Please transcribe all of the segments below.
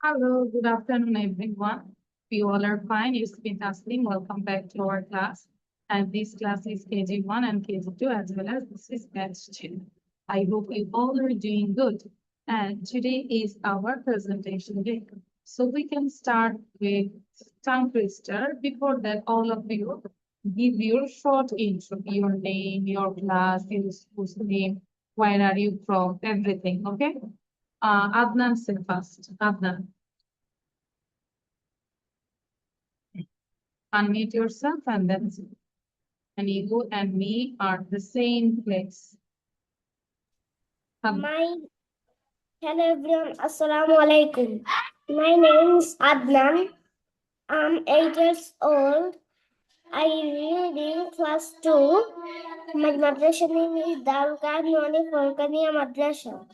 Hello, good afternoon, everyone. We all are fine. It's been Taslim. Welcome back to our class. And this class is KG1 and KG2 as well as this is batch 2. I hope you all are doing good. And today is our presentation day. So we can start with tongue twister. Before that, all of you give your short intro, your name, your class, your school's name, where are you from, everything, okay? Adnan say first. Adnan. Unmute yourself and then speak. And you and me are the same place. My Hello everyone, Assalamu alaikum. My name is Adnan. I'm 8 years old. I read in class 2. My madrasa name is Darul Noni Forkania Madrasa.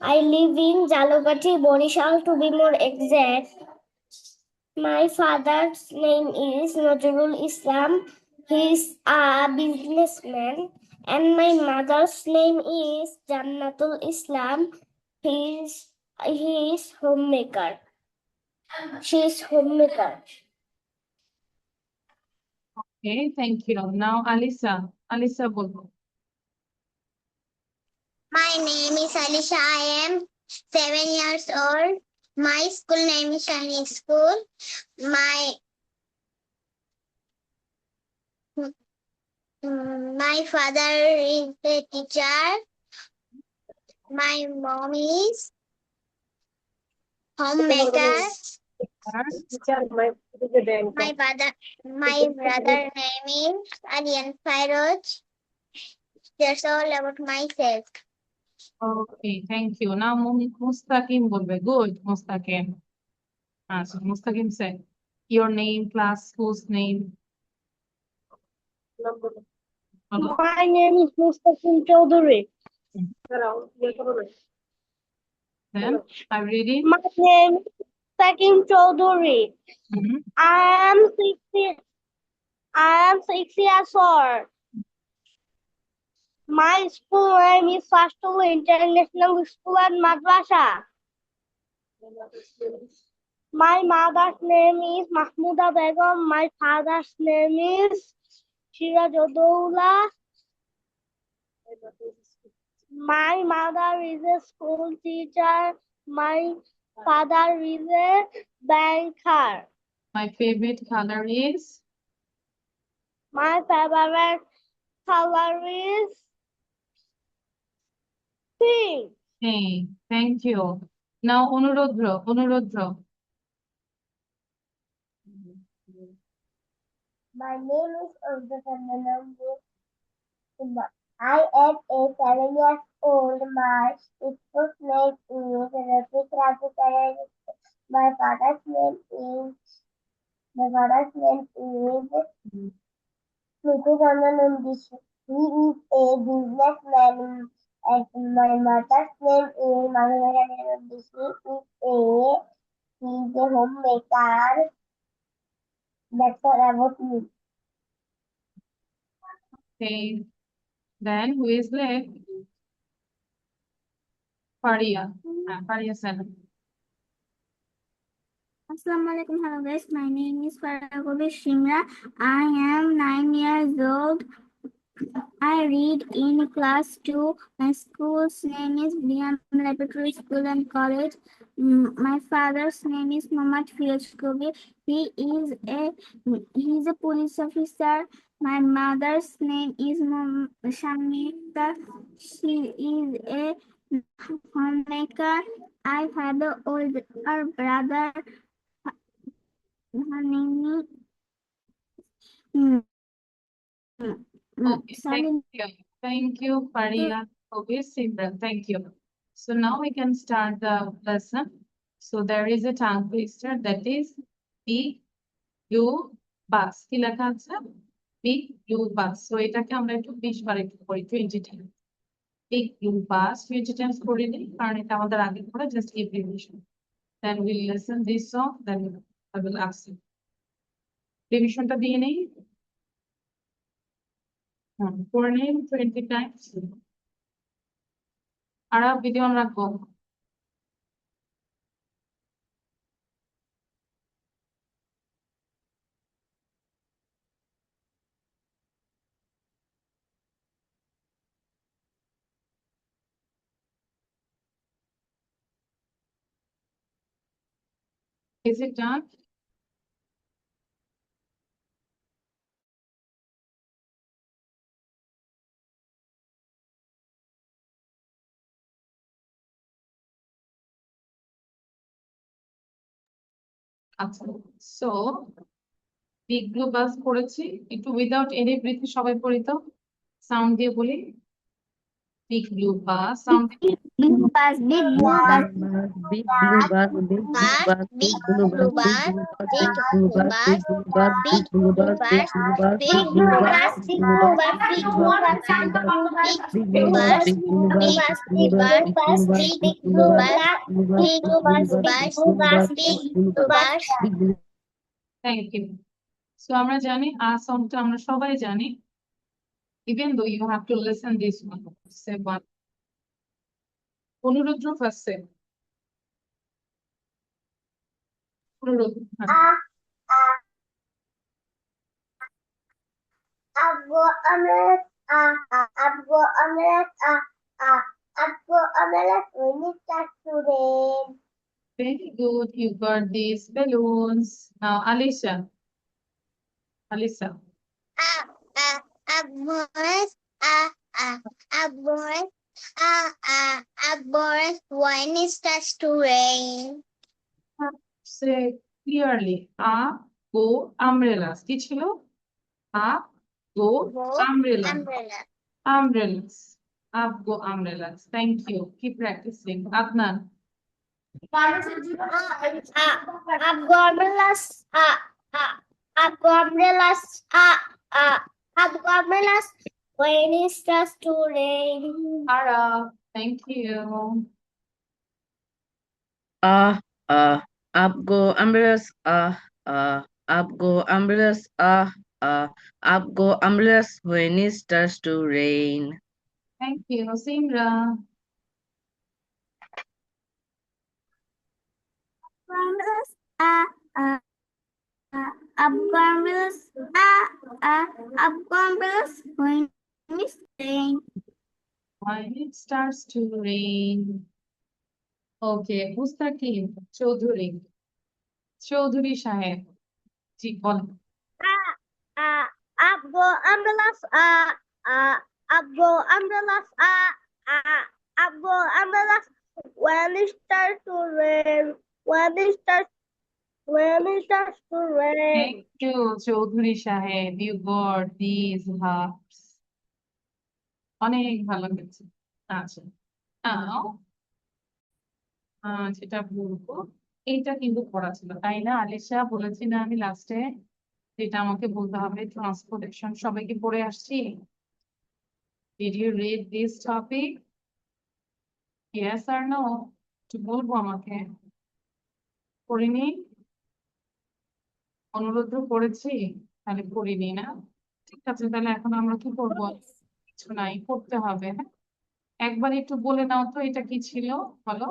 I live in Jalogati, Borishal to be more exact. My father's name is Nazrul Islam. He is a businessman. And my mother's name is Jannatul Islam. He is homemaker. She is homemaker. Okay, thank you. Now, Alisa. Alisa Bolbo. My name is Alisha. I am 7 years old. My school name is Shani School. My father is a teacher. My mom is homemaker. My brother name is Alian Fairoj. That's all about myself. Okay, thank you. Now, Mustaqim Bolbe. Good, Mustaqim. So Mustaqim said, your name, class, school's name. My name is Mustaqim Chaudhary. Then I read it. My name is Mustaqim Chaudhary. Mhm. I am 6 years old. My school name is Fastol International School and Madrasa. My mother's name is Mahmouda Begum. My father's name is Sirajodoula. My mother is a school teacher. My father is a banker. My favorite color is? My favorite color is pink. Hey, thank you. Now, Anurodhra. My name is Urdu Kandanam. I am a 7 years old. My school name is Rafiq Rafi. My father's name is Muthu Kandanam. He is a businessman, and my mother's name is Mangalanam. He is a homemaker. That's all about me. Okay. Then who is left? Faria. Faria Salam. Assalamualaikum. Hello guys, my name is Faragobi Shimra. I am 9 years old. I read in class 2. My school's name is Brigham Laboratory School and College. My father's name is Muhammad Firoz Kobi. He is a police officer. My mother's name is Shamita. She is a homemaker. I have an older brother. Her name is Okay, thank you. Thank you, Faria. Okay, Simran, thank you. So now we can start the lesson. So there is a tongue twister that is P, U, bus. কি লেখা আছে? P, U, bus. So এটাকে আমরা একটু 20 বার একটু করি, 20 times. P, U, bus, 20 times করে নিই, কারণ এটা আমাদের আগে পড়া just abbreviation. Then we'll listen this song, then I will ask you. রিভিশনটা দিয়ে নেই। করে নিই 20 times. আর ভিডিও রাখবো। Is it done? আচ্ছা, so big blue bus পড়েছি, একটু উইদাউট এনি ব্রিথে সবাই পড়ি তো, সাউন্ড দিয়ে বলি। Big blue bus, sound Big bus, big blue bus. Big blue bus, big blue Bus, bus, big big blue blue bus, bus, big blue bus, big big blue bus, big big blue blue bus, bus, big blue bus, big big blue blue bus, bus, big big blue blue bus, bus, big big blue blue bus, bus, big blue bus, big big blue blue bus, bus, big blue bus, big big blue blue bus, bus, big blue bus, big big blue blue bus, bus, big blue bus, big big blue blue bus, bus, big big blue bus, big big blue blue bus, bus. big blue thank you. So আমরা জানি সাউন্ডটা আমরা সবাই জানি, even though you have to listen this one. Say one. Anurudra first say. Anurudra, হ্যাঁ। Abgo omelette, abgo omelette, abgo omelette. We need that today. Very good, you got these balloons. Now Alisha. Alisa. A boris, a boris, a boris. When it starts to rain. Say clearly. Go umbrellas. কি ছিল? Go Go umbrellas. umbrella. Umbrellas. Go umbrellas. Thank you. Keep practicing. Adnan. Abgo umbrellas, abgo umbrellas, abgo umbrellas. When it starts to rain. Ara. Thank you. आपको umbrellas आपको umbrellas आपको umbrellas when it starts to rain. Thank you. Simra. Umbrellas, abgo umbrellas, abgo umbrellas. When it's rain. When it starts to rain. Okay, Mustaqim Chaudhuri. Chaudhuri Saheb. জি বলেন। Abgo umbrellas, abgo umbrellas, abgo umbrellas. When it starts to rain, when it starts to rain. Thank you, Chaudhuri Saheb. You got these hearts. অনেক ভালো হয়েছে। আচ্ছা, now যেটা বলবো, এইটা কিন্তু পড়া ছিল তাই না? আলিশা বলেছি না আমি লাস্টে, যেটা আমাকে বলতে হবে ট্রান্সপোর্টেশন। সবাইকে পড়ে আসছি? Did you read this topic? Yes or no? একটু বলবো আমাকে। পড়িনি? অনুরোধ করেছি, তাহলে পড়িনি না? ঠিক আছে, তাহলে এখন আমরা কি করবো? কিছু নাই, পড়তে হবে। হ্যাঁ, একবার একটু বলে নাও তো এটা কি ছিল, বলো।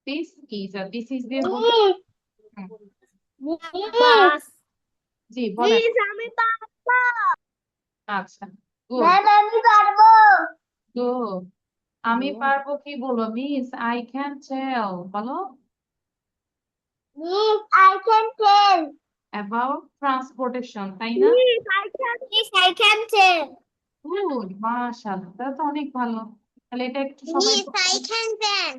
দিস ইজ দিস ইজ দিয়ে বলতে। Bus. জি বলেন। আমি পারবো। আচ্ছা, গুড আমি পারবো। গুড। আমি পারবো কি বলবো? মিস আই ক্যান টেল, বলো। Miss, I can tell. About transportation, তাই না? Miss, I can tell. Good, মাশাআল্লাহ, তাহলে তো অনেক ভালো। তাহলে এটা একটু সবাই Miss, I can tell.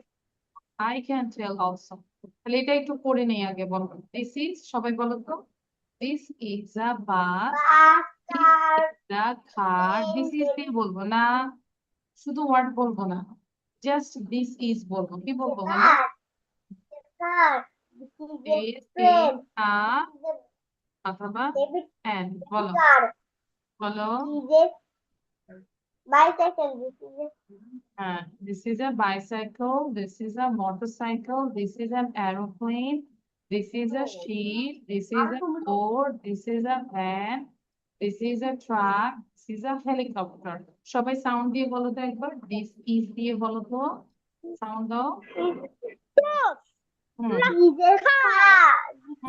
I can tell also. তাহলে এটা একটু পড়ে নেই আগে, বলো। দিস ইজ, সবাই বলো তো। This is a bus, the car. This is দিয়ে বলবো না, শুধু ওয়ার্ড বলবো না, জাস্ট দিস ইজ বলবো। কি বলবো বলো? দিস ইজ আ অথবা অ্যান্ড, বলো বলো। Bicycle. This is a bicycle, this is a motorcycle, this is an aeroplane, this is a sheep, this is a boat, this is a van, this is a truck, this is a helicopter. সবাই sound দিয়ে বলো তো একবার, this is দিয়ে বলো তো, sound দাও। হুম, হুম,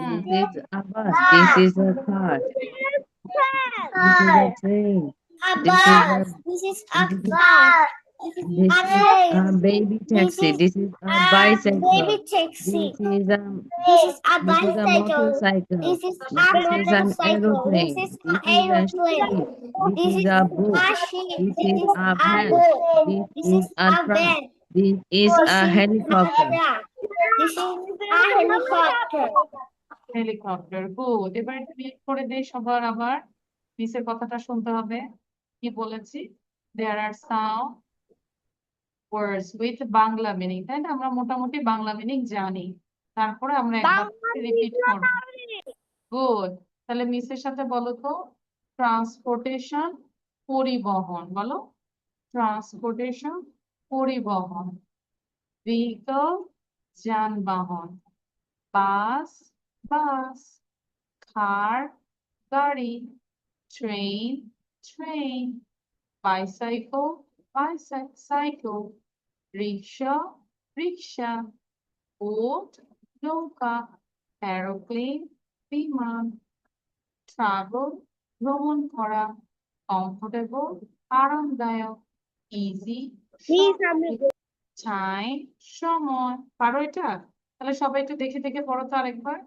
This is a bus. This is a car. This is a train. A This is bus. This is a car. This is train. a baby This taxi. is This is a a bicycle. baby taxi. This is a This is a this is a bicycle. motorcycle. This is a This is an motorcycle. This aeroplane. is This an is a aeroplane. ship. This This is is a boat. a ship. This This is is a a van. boat. This This is is a a truck. van. This is This a is a helicopter. truck. This is a helicopter. Helicopter, good. এবার একটু read করে দেই সবার আবার। মিসের কথাটা শুনতে হবে। কি বলেছি? There are some words with Bangla meaning, তাই না? আমরা মোটামুটি বাংলা মিনিং জানি। তারপরে আমরা একবার রিপিট করব। গুড। তাহলে মিসের সাথে বলো তো, ট্রান্সপোর্টেশন পরিবহন, বলো। ট্রান্সপোর্টেশন পরিবহন। ভেহিকল যানবাহন। বাস বাস। কার গাড়ি। Train train. Bicycle bicycle. Rickshaw rickshaw. Boat নৌকা। এরোপ্লেন বিমান। ট্রাভেল ভ্রমণ করা। কমফোর্টেবল আরামদায়ক। ইজি টাইম সময়। পারো এটা? তাহলে সবাই একটু দেখে দেখে পড়ো তো আরেকবার,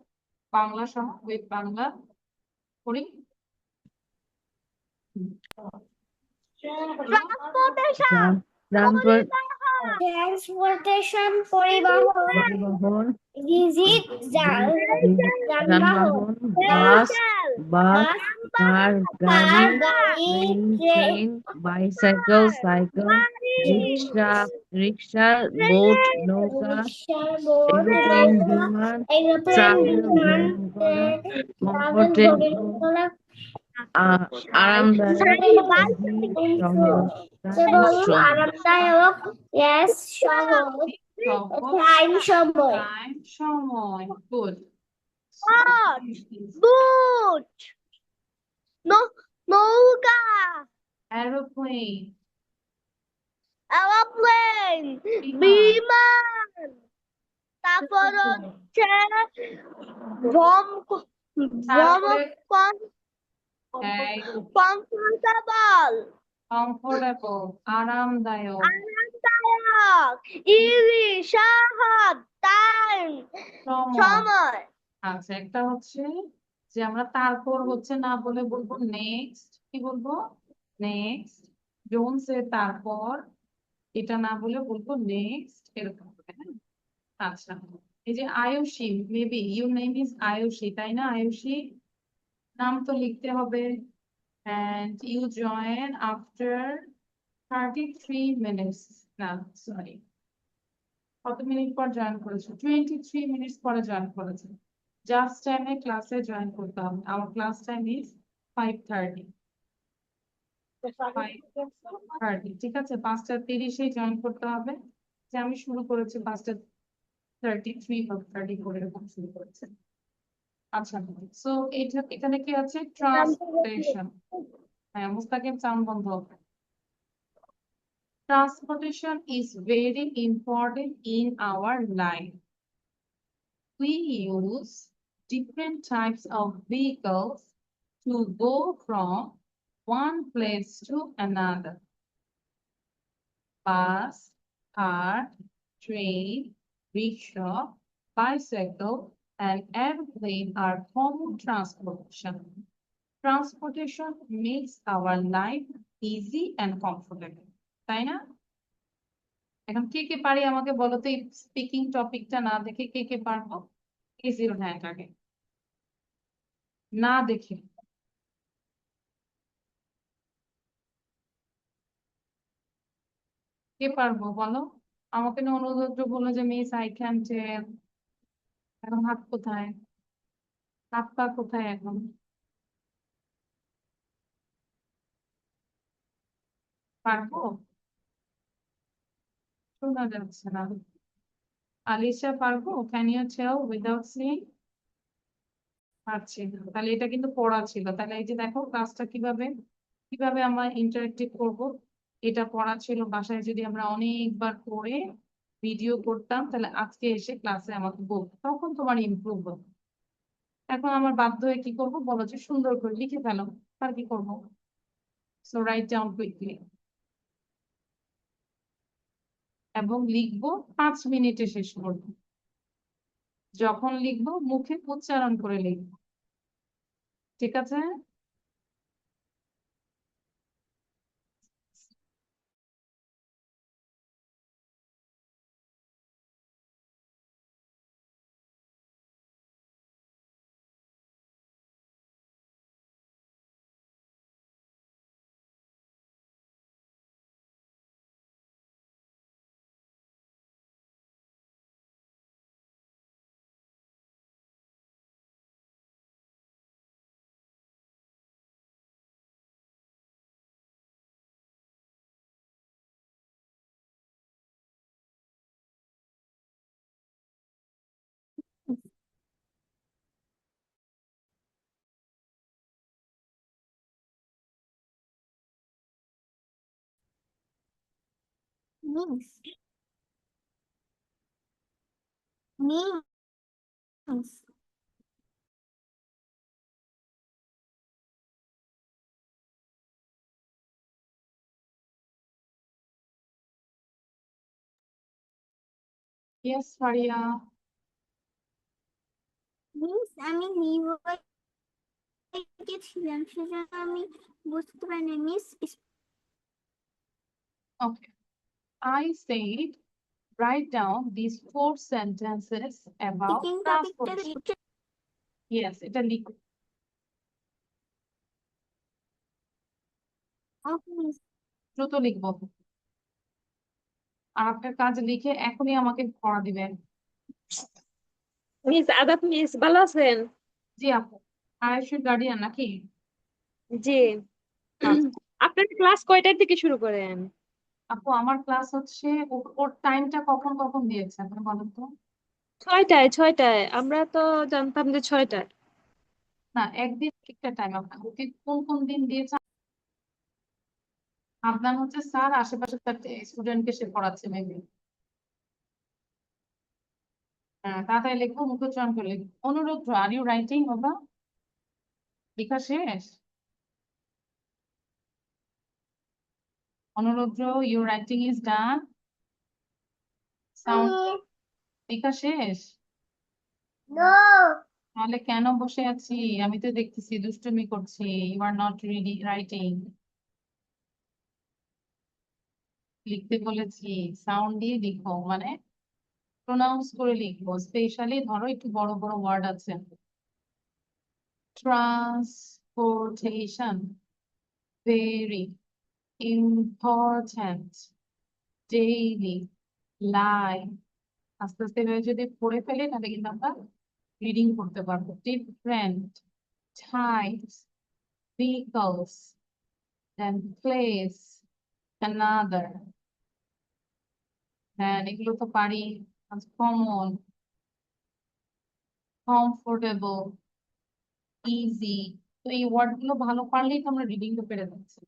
বাংলা সহ, উইথ বাংলা পড়ি। Transport Transportation পরিবহন। পরিবহন। ভিজিট যানবাহন। বাস বাস। কার গাড়ি। গাড়ি ট্রেন বাইসাইকেল সাইকেল। রিক্সা রিক্সা। বোট নৌকা। এরোপ্লেন বিমান। ট্রাভেল ভ্রমণ করা। কমফোর্টেবল আরামদায়ক। আরামদায়ক। Yes, সহজ। টাইম সময়। টাইম সময়। গুড। বুট নৌকা। এরোপ্লেন এরোপ্লেন বিমান। তারপর হচ্ছে কমফোর্টেবল কমফোর্টেবল আরামদায়ক। আরামদায়ক। ইজি সহজ। টাইম সময়। আচ্ছা, একটা হচ্ছে যে আমরা তারপর হচ্ছে না বলে বলবো নেক্সট। কি বলবো? নেক্সট। ডোন্ট সে তারপর, এটা না বলে বলবো নেক্সট, এরকম হবে, হ্যাঁ? আচ্ছা, এই যে Ayushi, maybe your name is Ayushi, তাই না? আয়ুষী নাম তো লিখতে হবে। and you join after 33 minutes, না সরি, কত মিনিট পর জয়েন করেছো? 23 মিনিটস পরে জয়েন করেছো। জাস্ট টাইমে ক্লাসে জয়েন করতে হবে। আমার ক্লাস টাইম ইজ 5:30। 5:30, ঠিক আছে? 5:30 জয়েন করতে হবে। যে আমি শুরু করেছি 5:33 বা 34 এরকম শুরু করেছে। আচ্ছা, সো এটা এখানে কি আছে? ট্রান্সপোর্টেশন। হ্যাঁ, মুস্তাকিম সাউন্ড বন্ধ। Transportation is very important in our life. We use different types of vehicles to go from one place to another. Bus, car, train, rickshaw, bicycle, and airplane are common transportation. Transportation makes our life easy and comfortable. তাই না? এখন কে কে পারি আমাকে বলো তো, এই speaking টপিকটা না দেখে কে কে পারবো? ইজ ইউর হ্যান্ড আগে, না দেখে। কে পারবো বলো? আমাকে না অনুরোধ বললো যে মিস আই ক্যান টেল। এখন হাত কোথায়? হাত পা কোথায় এখন? পারবো? শোনা যাচ্ছে না। আলিশা পারবো? Can you tell without seeing? পারছি না। তাহলে এটা কিন্তু পড়া ছিল। তাহলে এই যে দেখো ক্লাসটা কিভাবে কিভাবে আমরা ইন্টারেক্টিভ করব। এটা পড়া ছিল, বাসায় যদি আমরা অনেকবার করে ভিডিও করতাম তাহলে আজকে এসে ক্লাসে আমাকে বলতো, তখন তোমার ইমপ্রুভ হবে। এখন আমার বাধ্য হয়ে কি করবো বলো, যে সুন্দর করে লিখে ফেলো। আর কি করবো? So write down quickly. এবং লিখবো 5 মিনিটে শেষ করবো। যখন লিখবো মুখে উচ্চারণ করে লিখবো, ঠিক আছে? Miss. Miss. Yes Faria. Miss আমি নিবই গেছিলাম সেজন্য আমি বুঝতে পারিনি miss. Okay. I said write down these 4 sentences about speaking টপিকটা transportation. Yes, এটা লিখো। ওকে মিস। দ্রুত লিখবো। আর আপনার কাজ লিখে এখনই আমাকে পড়া দিবেন। মিস আদাব মিস, ভালো আছেন? জি আপু, আয়েশের গার্ডিয়ান নাকি? জি। আচ্ছা। আপনার ক্লাস কয়টার থেকে শুরু করেন? আপু আমার ক্লাস হচ্ছে ওর টাইমটা কখন কখন দিয়েছে আপনি বলেন তো? 6টায় 6টায়, আমরা তো জানতাম যে 6টায়। না, একদিন একটা টাইম আপনার ওকে কোন কোন দিন দিয়েছে? আপনার হচ্ছে স্যার আশেপাশে তার স্টুডেন্টকে সে পড়াচ্ছে মেবি। হ্যাঁ, তাড়াতাড়ি লিখবো, মুখোচ্চারণ করে লিখবো। অনুরোধ, আর ইউ রাইটিং বাবা? লেখা শেষ? Anurudra, your writing is done? Sound, লেখা শেষ? No. তাহলে কেন বসে আছি? আমি তো দেখতেছি দুষ্টুমি করছি। You are not reading writing. লিখতে বলেছি, সাউন্ড দিয়ে লিখো, মানে প্রোনাউন্স করে লিখবো। স্পেশালি ধরো একটু বড় বড় ওয়ার্ড আছে। Transportation, very important, daily, life. আস্তে আস্তে এভাবে যদি পড়ে ফেলি তাহলে কিন্তু আমরা রিডিং করতে পারবো। Different types, vehicles, then place, another. হ্যাঁ, এগুলো তো পারি। Common, comfortable, easy. তো এই ওয়ার্ড গুলো ভালো পারলেই তো আমরা রিডিং তো পেরে যাচ্ছি।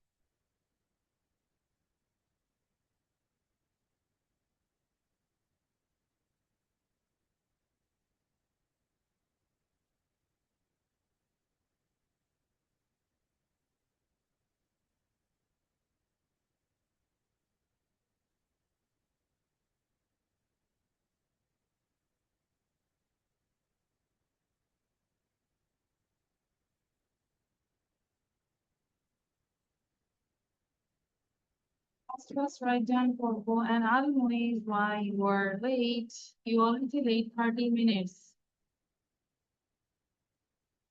First write down করবো, and always why you are late. You already late 30 minutes.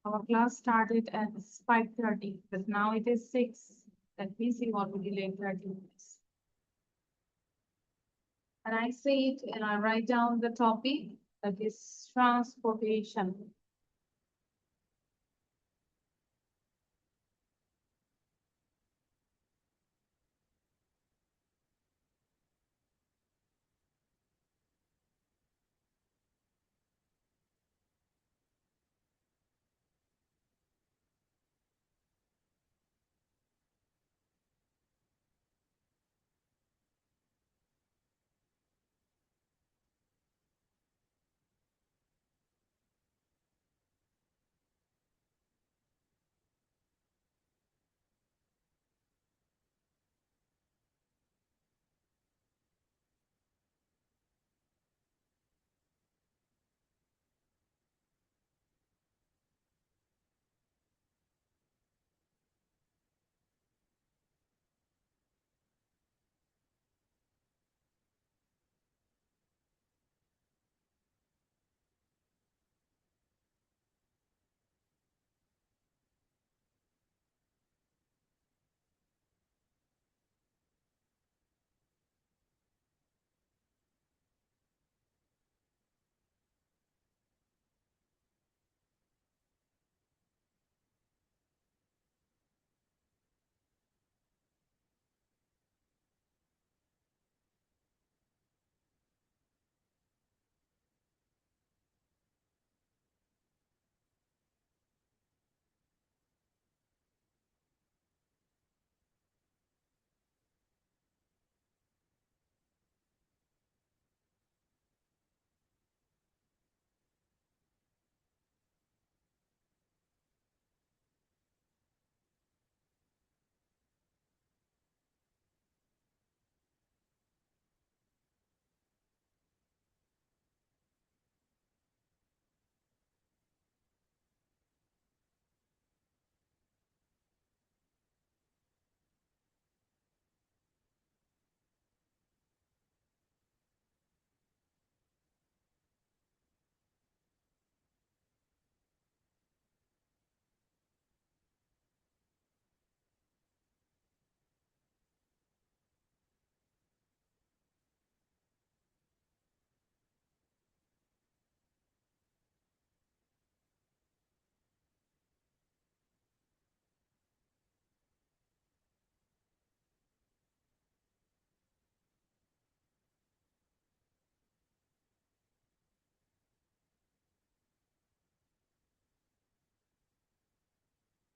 Our class started at 5:30, but now it is 6. That means you already late 30 minutes. And I say it and I write down the topic, that is transportation.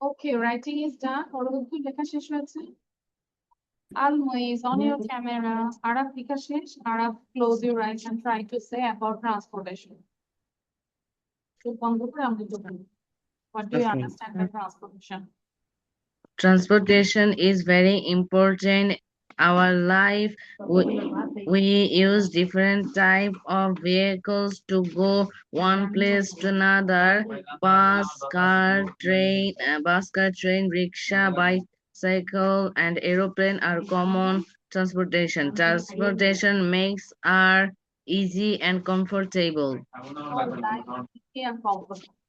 Okay, writing is done. পরবর্তী লেখা শেষ হয়েছে। Always on your camera. Arab লেখা শেষ। Arab, close your eyes and try to say about transportation. চোখ বন্ধ করে আমি তো বলি। What do you Okay. understand by transportation? Transportation is very important our life. We use different type of vehicles to go one place to another. Bus, car, train, rickshaw, bicycle, and aeroplane are common transportation. Transportation makes our easy and comfortable. Our life is easy and comfortable.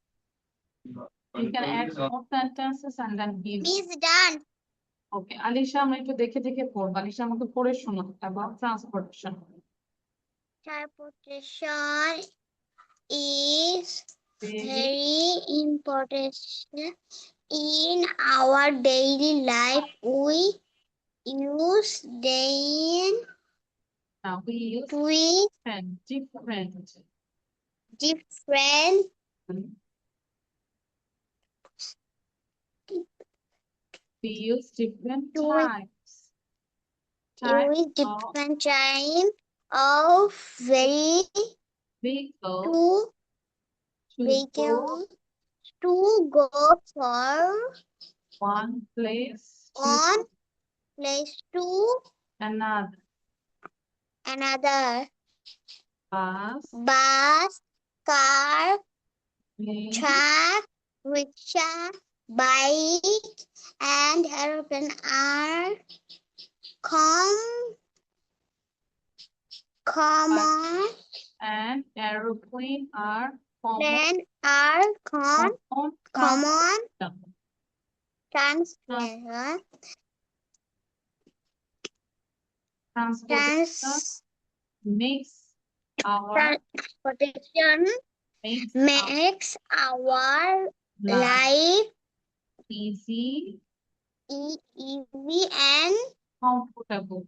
You can add more sentences and then give. Miss done. Okay, Alisha, আমরা একটু দেখে দেখে পড়বো। Alisha আমাকে পড়ে শোনাও about transportation. Transportation is Very very important in our daily life. We use them now we use with different. different We use different Do it. types. Type with of different time of very vehicle to to vehicle go to go for one place to one place to another. another. Bus, Bus, car, train, truck, rickshaw, bike, and aeroplane are common and aeroplane are common then are common transportation. Transportation makes our transportation makes makes our life life easy, easy and comfortable.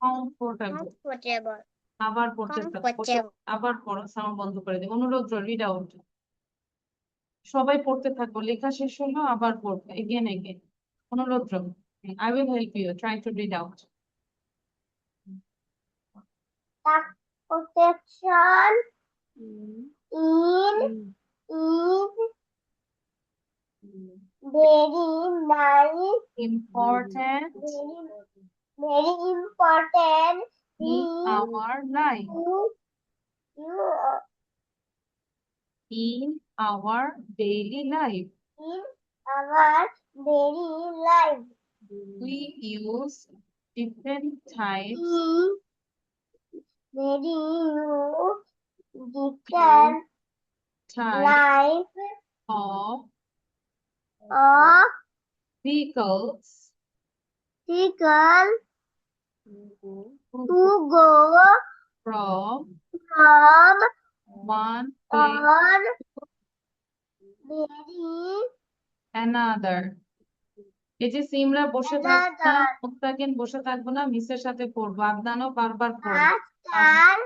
comfortable. আবার পড়তে থাকো। Comfortable. আবার পড়ো, sound বন্ধ করে দিই। অনুরোধ, read out. সবাই পড়তে থাকবো, লেখা শেষ হলো আবার পড়বো এগেন অনুরোধ। I will help you. Try to read out. Transportation is very nice, Important very important in our life. In our daily life. In our daily life. We use different types Very different life of of vehicles vehicle to to go from from one place one very another. এই যে সিমরা বসে থাকবো না, another. Mustakin বসে থাকবো না, মিসের সাথে পড়বো। আদনানও বারবার পড়বো। car, train,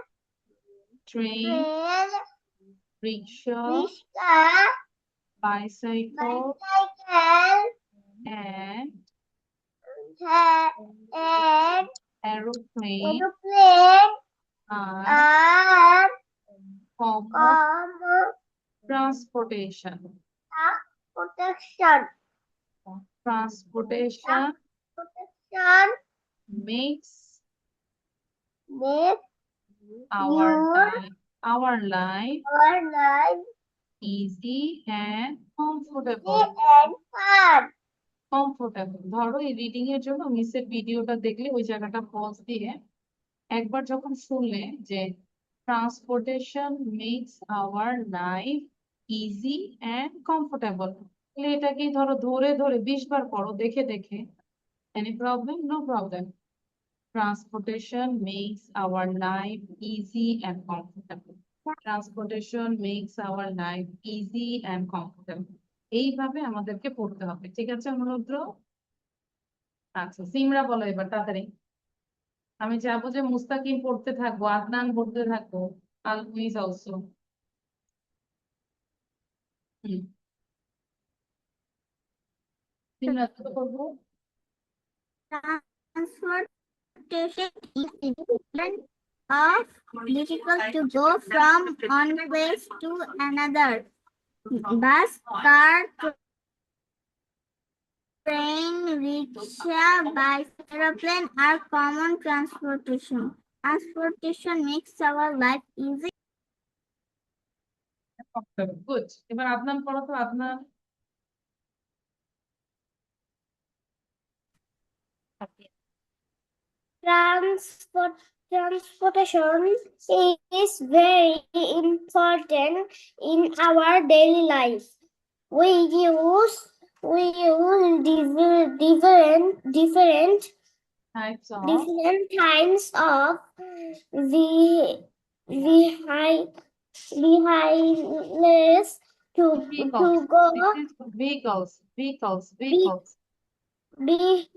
train, rickshaw, rickshaw, bicycle, bicycle, and and aeroplane aeroplane are are common transportation. protection. Transportation Protection makes make our Your- life, our life our life easy and comfortable. easy and fun. Comfortable. ধরো এই reading এর জন্য মিসের ভিডিওটা দেখলে ওই জায়গাটা pause দিয়ে একবার যখন শুনলে যে transportation makes our life easy and comfortable, তাহলে এটাকেই ধরো ধরে ধরে 20 বার পড়ো দেখে দেখে। Any problem? No problem. Transportation makes our life easy and comfortable. Transportation makes our life easy and comfortable. এইভাবে আমাদেরকে পড়তে হবে, ঠিক আছে অনুরুদ্র? আচ্ছা, সিমরা বলো এবার তাড়াতাড়ি। আমি চাবো যে মুস্তাকিম পড়তে থাকবো, আদনান পড়তে থাকবো, আলকুইজ অলসো। হুম সিমরা কত করবো? Transportation is different of difficult to go from one place to another. Bus, car, train, rickshaw, bike, aeroplane are common transportation. Transportation makes our life easy. Good, এবার আদনান পড়ো তো। Adnan, Transportation is very important in our daily life. We use different types of kinds of vehicles to vehicles. go Vehicles. be-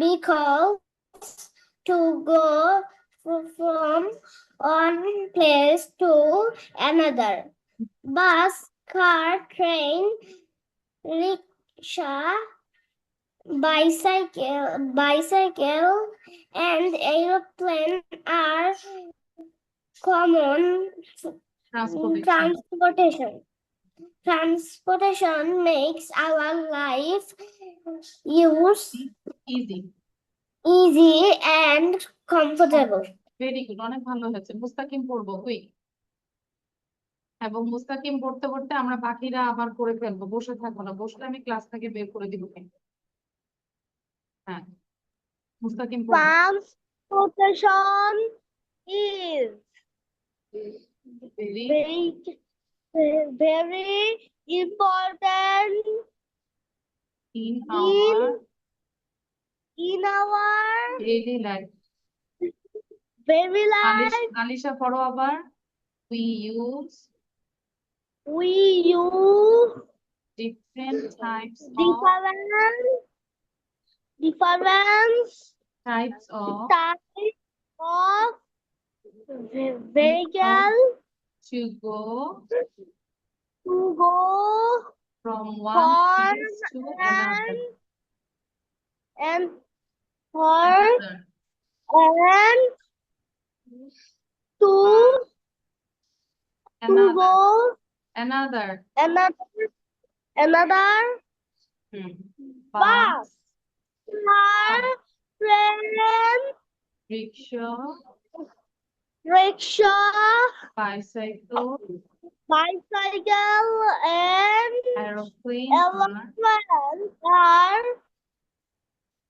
because to go from one place to another. Bus, car, train, rickshaw, bicycle, and aeroplane are common transportation. Transportation makes our life Easy. easy and comfortable. Very good, অনেক ভালো হয়েছে। মুস্তাকিম পড়বো quick, এবং মুস্তাকিম পড়তে পড়তে আমরা বাকিরা আবার করে ফেলবো। বসে থাকবো না, বসলে আমি ক্লাস থেকে বের করে দিব কিন্তু। হ্যাঁ, মুস্তাকিম পড়বো। Transportation is very important In our daily life. life. Alisha পড়ো আবার। We use different types of vehicle to go to go from one place to another. and to Another. Bus, car, train, rickshaw, bicycle, and aeroplane are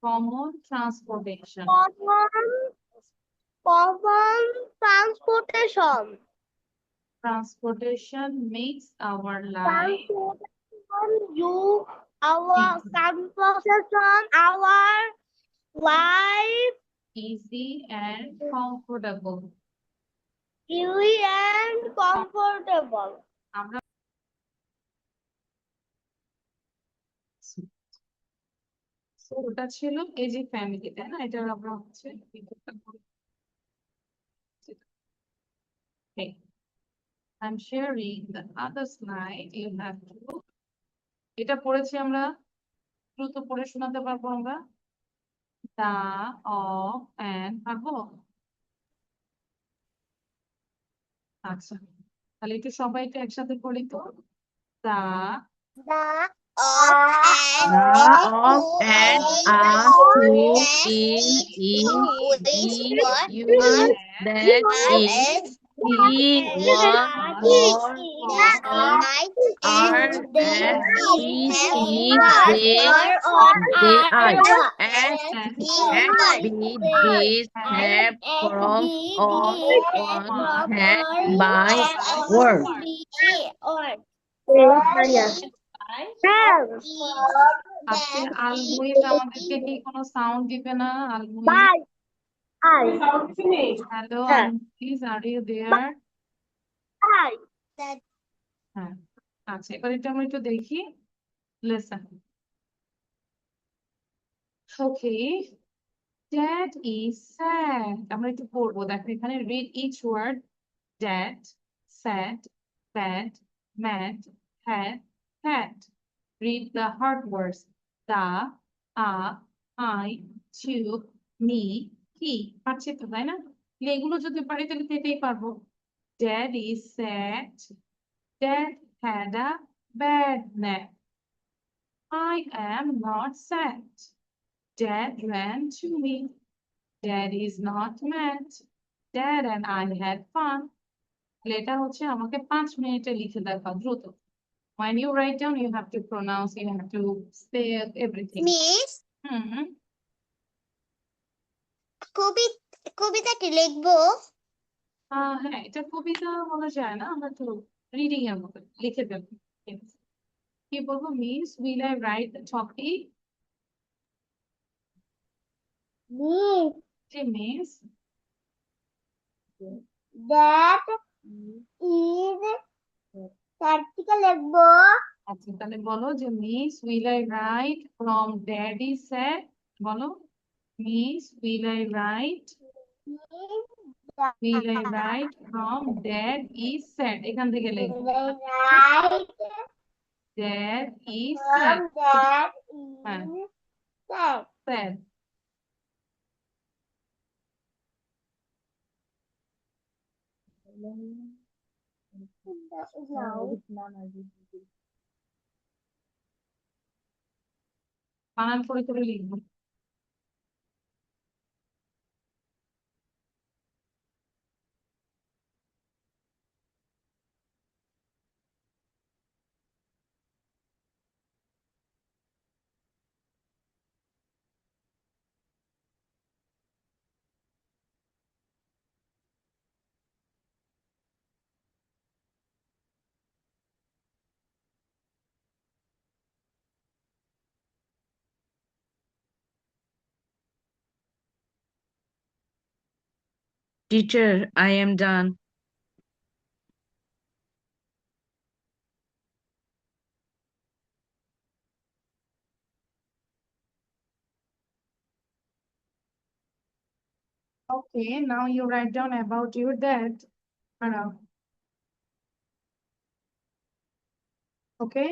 common transportation. Transportation makes our life easy and comfortable. আমরা So, ওটা ছিল KG family, তাই না? এটা আমরা হচ্ছে Okay. I'm sharing the other slide. You have to. এটা পড়েছি আমরা, দ্রুত পড়ে শোনাতে পারবো আমরা? দা, অফ, এন্ড, পারবো? আচ্ছা, তাহলে একটু সবাই একটু একসাথে পড়ি তো। দা, of and are to in use that is he was for are and he they are as be this have from or on had by word. আজকে আলমুইজ আমাদেরকে কি কোনো সাউন্ড দিবে না? আলমুইজ, হ্যালো আলমুইজ, আর ইউ দেয়ার? হ্যাঁ, আচ্ছা, এবার এটা আমরা একটু দেখি। Listen. Okay, Dad is sad. আমরা একটু পড়বো, দেখো এখানে read each word. Dad, sad, bad, mad, had, cat. Read the hard words. The, a, I, to, me, he. পারছি তো তাই না? তাহলে এগুলো যদি পারি তাহলে তো এটাই পারবো। Dad is sad. Dad had a bad nap. I am not sad. Dad ran to me. Dad is not mad. Dad and I had fun. এটা হচ্ছে আমাকে 5 মিনিটে লিখে দেখা দ্রুত। When you write down, you have to pronounce, you have to say everything. Miss hmm কবিতাটি লিখবো? হ্যাঁ, এটা কবিতা বলা যায় না, আমরা তো রিডিং এর মতো লিখে দেবো। Yes. কি বলবো? Miss, will I write the topic? যে মিস, That is practical লিখবো। আচ্ছা তাহলে বলো যে miss, will I write from daddy said? বলো, miss, will I write from dad is sad? এখান থেকে লিখবো। Right Dad is from sad. that হ্যাঁ, is sad. sad. No. বানান করে করে লিখবো। Teacher, I am done. Okay, now you write down about your dad. Okay?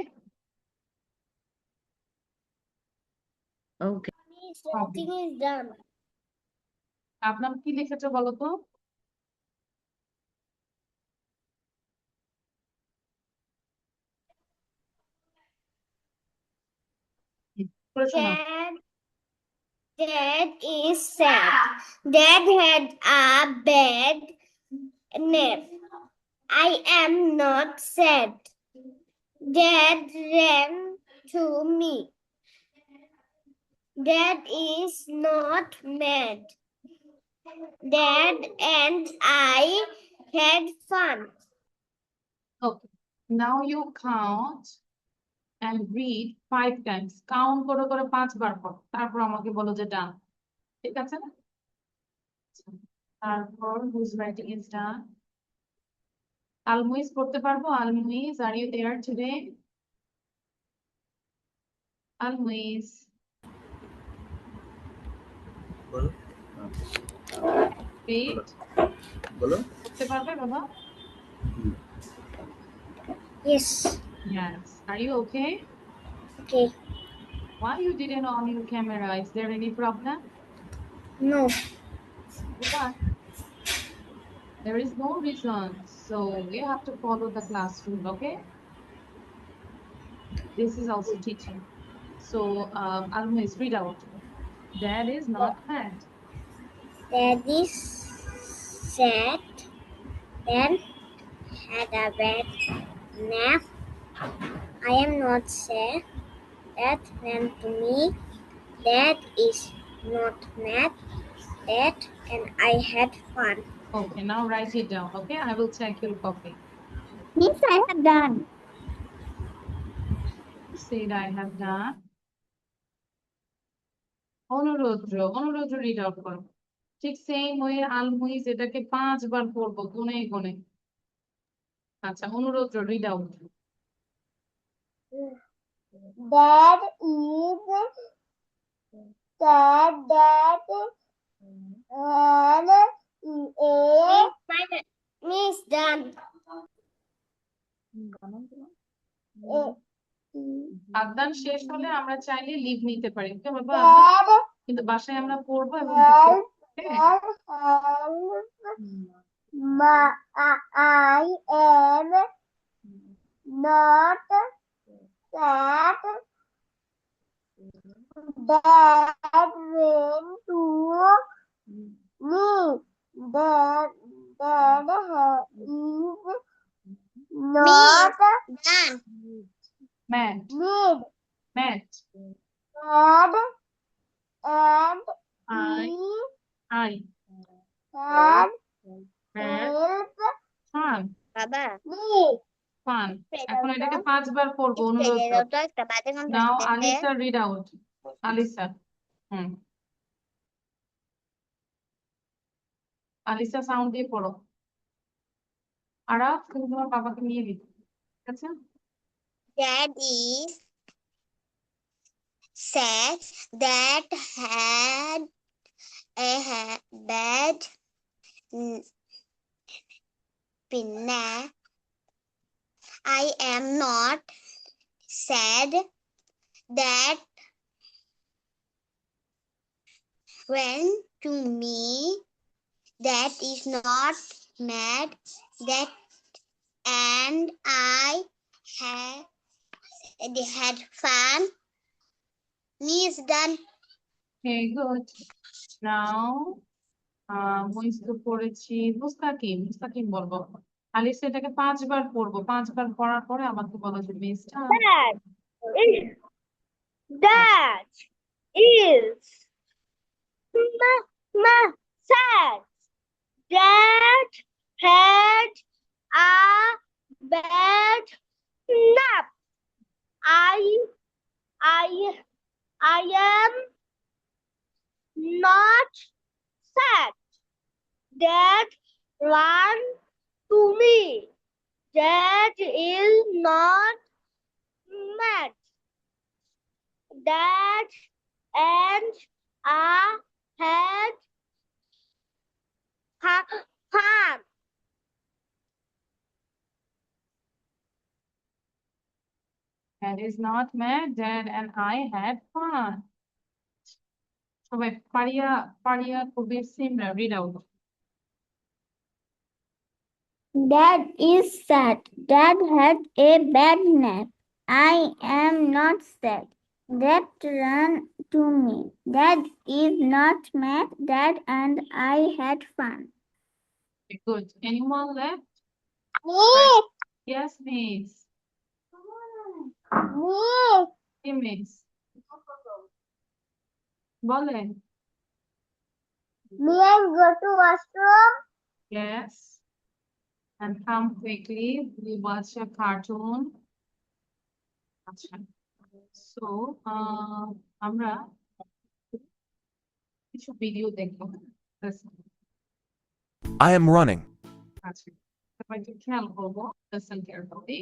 Okay. Something is done. আপনার কি লিখেছো বলো তো? করে শোনাও। Dad is sad. Dad had a bad nap. I am not sad. Dad ran to me. Dad is not mad. Dad and I had fun. Okay. Now you count and read 5 times. Count করে করে 5 বার পর, তারপর আমাকে বলো যে ডান। ঠিক আছে না? তারপর whose writing is done? Almuiz পড়তে পারবো? Almuiz, are you there today? Almuiz. Read. পড়তে পারবে বাবা? Yes. Yes. Are you okay? Okay. Why you didn't on your camera? Is there any problem? No. Why? There is no reason. So you have to follow the classroom, okay? This is also teaching. So Almuiz, read out. Dad is not mad. Dad is sad. Dad had a bad nap. I am not sad. Dad ran to me. Dad is not mad. Dad and I had fun. Okay, now write it down, okay? I will check your copy. Miss, I have done. Said I have done. অনুরোধ read out করো। ঠিক same way আলমুইজ এটাকে 5 বার পড়বো গুনে গুনে। আচ্ছা, অনুরোধ read out. Dad is sad. Dad and Miss done. আদান শেষ হলে আমরা চাইলে লিভ নিতে পারি ওকে বাবা আদান? কিন্তু বাসায় আমরা পড়বো এবং লিখবো, okay? I am not sad that went to me. That is not Done. Mad, need. mad. Sad and I, he I, had had helped fun, বাবা me. fun. এখন এটাকে 5 বার পড়বো অনুরোধ ছেলেরাও তো একটা বাজে গন্ধ নাও আসতেছে। আলিসা read out আলিসা আলিসা সাউন্ড দিয়ে পড়ো আরাফ তুমি তোমার বাবাকে নিয়ে লিখো ঠিক আছে Dad is sad that had bad പിന്നെ I am not sad that went to me. That is not mad that and I had fun. Me is done. Okay, good. Now, মুইস্তু পড়েছি মুস্তাকিম বলবো আলিসা এটাকে 5 বার পড়বো 5 বার পড়ার পরে আমাকে বলো যে মিসটা That is sad. That had a bad nap. I am not sad. That ran to me. That is not mad. That and I had fun. That is not mad dad and I had fun সবাই পারিয়া কবির সিমরা read out Dad is sad. Dad had a bad nap. I am not sad. Dad ran to me. Dad is not mad. Dad and I had fun. Okay, good anyone left Miss, yes miss miss, miss বলেন may I go to washroom? yes and come quickly we watch a cartoon আচ্ছা so আমরা কিছু video দেখবো I am running. আচ্ছা সবাই একটু খেয়াল করবো listen carefully